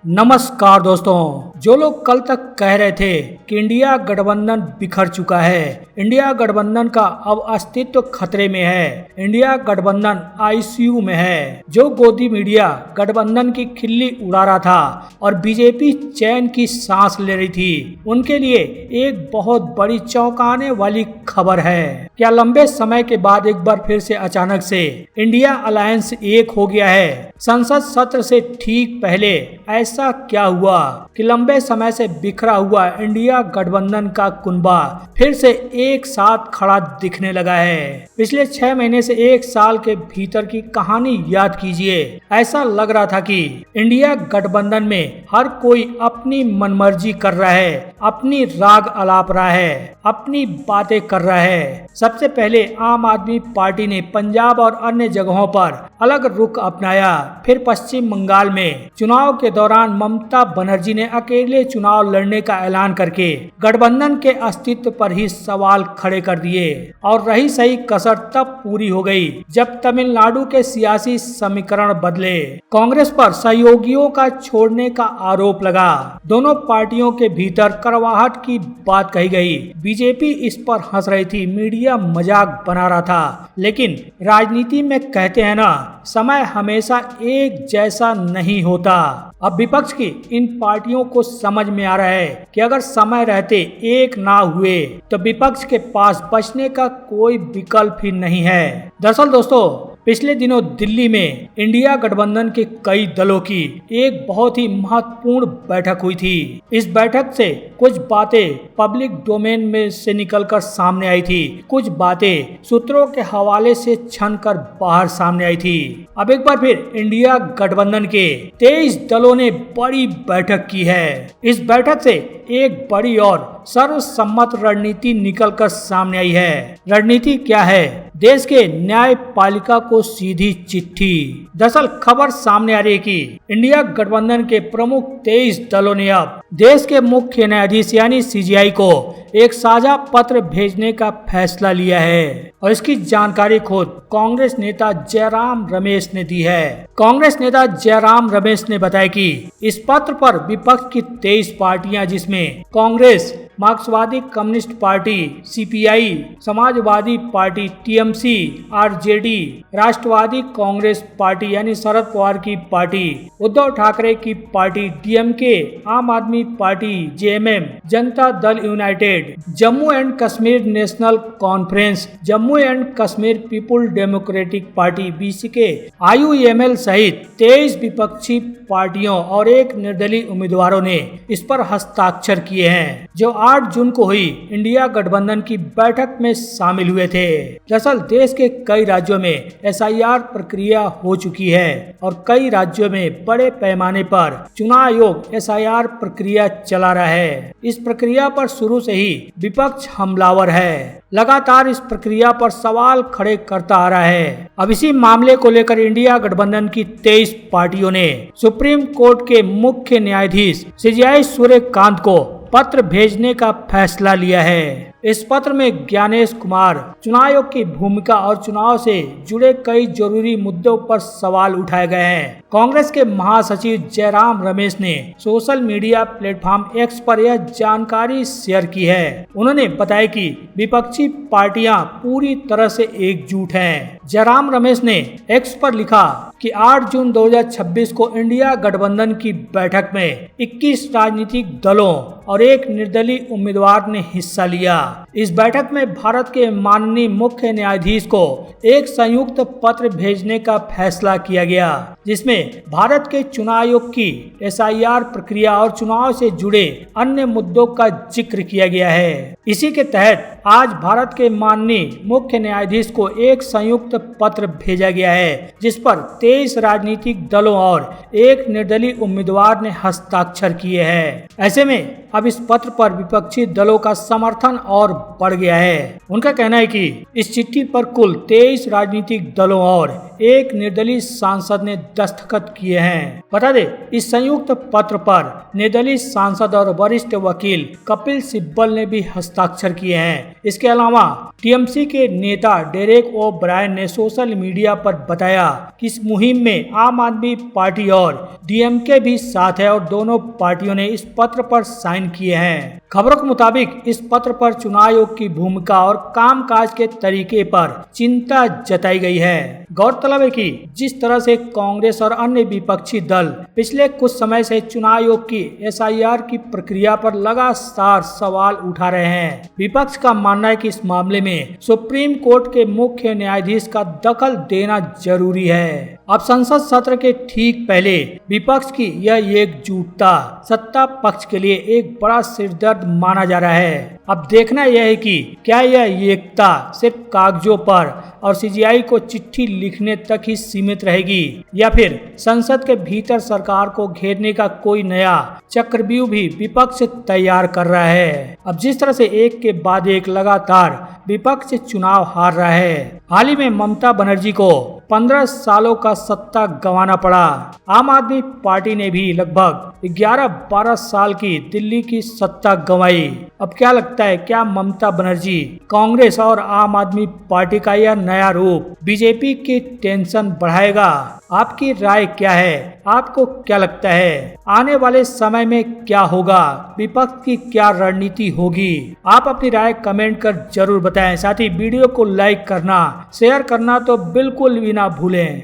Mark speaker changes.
Speaker 1: नमस्कार दोस्तों, जो लोग कल तक कह रहे थे कि इंडिया गठबंधन बिखर चुका है, इंडिया गठबंधन का अब अस्तित्व खतरे में है, इंडिया गठबंधन आईसीयू में है, जो गोदी मीडिया गठबंधन की खिल्ली उड़ा रहा था और बीजेपी चैन की सांस ले रही थी, उनके लिए एक बहुत बड़ी चौंकाने वाली खबर है। क्या लंबे समय के बाद एक बार फिर से अचानक से इंडिया अलायंस एक हो गया है? संसद सत्र से ठीक पहले ऐसा क्या हुआ कि लंबे समय से बिखरा हुआ इंडिया गठबंधन का कुनबा फिर से एक साथ खड़ा दिखने लगा है? पिछले 6 महीने से 1 साल के भीतर की कहानी याद कीजिए। ऐसा लग रहा था कि इंडिया गठबंधन में हर कोई अपनी मनमर्जी कर रहा है, अपनी राग अलाप रहा है, अपनी बातें कर रहा है। सबसे पहले आम आदमी पार्टी ने पंजाब और अन्य जगहों पर अलग रुख अपनाया। फिर पश्चिम बंगाल में चुनाव के दौरान ममता बनर्जी ने अकेले चुनाव लड़ने का ऐलान करके गठबंधन के अस्तित्व पर ही सवाल खड़े कर दिए। और रही सही कसर तब पूरी हो गई जब तमिलनाडु के सियासी समीकरण बदले। कांग्रेस पर सहयोगियों का छोड़ने का आरोप लगा। दोनों पार्टियों के भीतर कड़वाहट की बात कही गई। बीजेपी इस पर हंस रही थी, मीडिया मजाक बना रहा था। लेकिन राजनीति में कहते हैं ना, समय हमेशा एक जैसा नहीं होता। अब विपक्ष की इन पार्टियों को समझ में आ रहा है कि अगर समय रहते एक ना हुए तो विपक्ष के पास बचने का कोई विकल्प ही नहीं है। दरअसल दोस्तों, पिछले दिनों दिल्ली में इंडिया गठबंधन के कई दलों की एक बहुत ही महत्वपूर्ण बैठक हुई थी। इस बैठक से कुछ बातें पब्लिक डोमेन में से निकलकर सामने आई थी, कुछ बातें सूत्रों के हवाले से छनकर बाहर सामने आई थी। अब एक बार फिर इंडिया गठबंधन के 23 दलों ने बड़ी बैठक की है। इस बैठक से एक बड़ी और सर्वसम्मत रणनीति निकलकर सामने आई है। रणनीति क्या है? देश के न्यायपालिका को सीधी चिट्ठी। दरअसल खबर सामने आ रही है कि इंडिया गठबंधन के प्रमुख 23 दलों ने अब देश के मुख्य न्यायाधीश यानी सीजेआई को एक साझा पत्र भेजने का फैसला लिया है। और इसकी जानकारी खुद कांग्रेस नेता जयराम रमेश ने दी है। कांग्रेस नेता जयराम रमेश ने बताया कि इस पत्र पर विपक्ष की 23 पार्टियां, जिसमें Congress, Marxvadi communist party CPI, Samajwadi party TMC, RJD, Rashtravadi Congress party यानी शरद पवार की पार्टी, उद्धव ठाकरे की पार्टी डीएमके, आम आदमी party JMM, Janata Dal United, Jammu and Kashmir national conference, Jammu and Kashmir people democratic party BCK, IUML सहित 23 विपक्षी पार्टियों और एक निर्दलीय उम्मीदवारों ने इस पर हस्ताक्षर किए हैं, जो 8 जून को हुई इंडिया गठबंधन की बैठक में शामिल हुए थे। दरअसल देश के कई राज्यों में एसआईआर प्रक्रिया हो चुकी है और कई राज्यों में बड़े पैमाने पर चुनाव आयोग एसआईआर प्रक्रिया चला रहा है। इस प्रक्रिया पर शुरू से ही विपक्ष हमलावर है, लगातार इस प्रक्रिया पर सवाल खड़े करता आ रहा है। अब इसी मामले को लेकर इंडिया गठबंधन की 23 पार्टियों ने सुप्रीम कोर्ट के मुख्य न्यायाधीश सीजेआई सूर्यकांत को पत्र भेजने का फैसला लिया है। इस पत्र में ज्ञानेश कुमार चुनाव आयोग की भूमिका और चुनाव से जुड़े कई जरूरी मुद्दों पर सवाल उठाए गए हैं। कांग्रेस के महासचिव जयराम रमेश ने सोशल मीडिया प्लेटफॉर्म एक्स पर यह जानकारी शेयर की है। उन्होंने बताया कि विपक्षी पार्टियां पूरी तरह से एकजुट हैं। जयराम रमेश ने एक्स पर लिखा कि 8 जून 2026 को इंडिया गठबंधन की बैठक में 21 राजनीतिक दलों और एक निर्दलीय उम्मीदवार ने हिस्सा लिया। इस बैठक में भारत के माननीय मुख्य न्यायाधीश को एक संयुक्त पत्र भेजने का फैसला किया गया, जिसमें भारत के चुनाव आयोग की एसआईआर प्रक्रिया और चुनाव से जुड़े अन्य मुद्दों का जिक्र किया गया है। इसी के तहत आज भारत के माननीय मुख्य न्यायाधीश को एक संयुक्त पत्र भेजा गया है, जिस पर 23 राजनीतिक दलों और एक निर्दलीय उम्मीदवार ने हस्ताक्षर किए हैं। ऐसे में अब इस पत्र पर विपक्षी दलों का समर्थन और बढ़ गया है। उनका कहना है कि इस चिट्ठी पर कुल 23 राजनीतिक दलों और एक निर्दलीय सांसद ने दस्तखत किए हैं। बता दे, इस संयुक्त पत्र पर निर्दलीय सांसद और वरिष्ठ वकील कपिल सिब्बल ने भी हस्ताक्षर किए हैं। इसके अलावा टीएमसी के नेता डेरेक ओ ब्रायन ने सोशल मीडिया पर बताया कि इस मुहिम में आम आदमी पार्टी और डीएमके भी साथ है और दोनों पार्टियों ने इस पत्र पर साइन किए हैं। खबरों के मुताबिक इस पत्र पर चुनाव आयोग की भूमिका और कामकाज के तरीके पर चिंता जताई गई है। गौरतलब है कि जिस तरह से कांग्रेस और अन्य विपक्षी दल पिछले कुछ समय से चुनाव आयोग की एसआईआर की प्रक्रिया पर लगातार सवाल उठा रहे हैं। विपक्ष का मानना है कि इस मामले में सुप्रीम कोर्ट के मुख्य न्यायाधीश का दखल देना जरूरी है। अब संसद सत्र के ठीक पहले विपक्ष की यह एकजुटता सत्ता पक्ष के लिए एक बड़ा सिरदर्द माना जा रहा है। अब देखना यह है कि क्या यह एकता सिर्फ कागजों पर और सीजीआई को चिट्ठी लिखने तक ही सीमित रहेगी या फिर संसद के भीतर सरकार को घेरने का कोई नया चक्रव्यूह भी विपक्ष तैयार कर रहा है। अब जिस तरह से एक के बाद एक लगातार विपक्ष चुनाव हार रहा है, हाल ही में ममता बनर्जी को 15 सालों का सत्ता गंवाना पड़ा। आम आदमी पार्टी ने भी लगभग 11-12 साल की दिल्ली की सत्ता गंवाई। अब क्या लगता है, क्या ममता बनर्जी, कांग्रेस और आम आदमी पार्टी का यह नया रूप बीजेपी की टेंशन बढ़ाएगा? आपकी राय क्या है? आपको क्या लगता है आने वाले समय में क्या होगा? विपक्ष की क्या रणनीति होगी? आप अपनी राय कमेंट कर जरूर बताएं। साथ ही वीडियो को लाइक करना, शेयर करना तो बिल्कुल भी ना भूलें।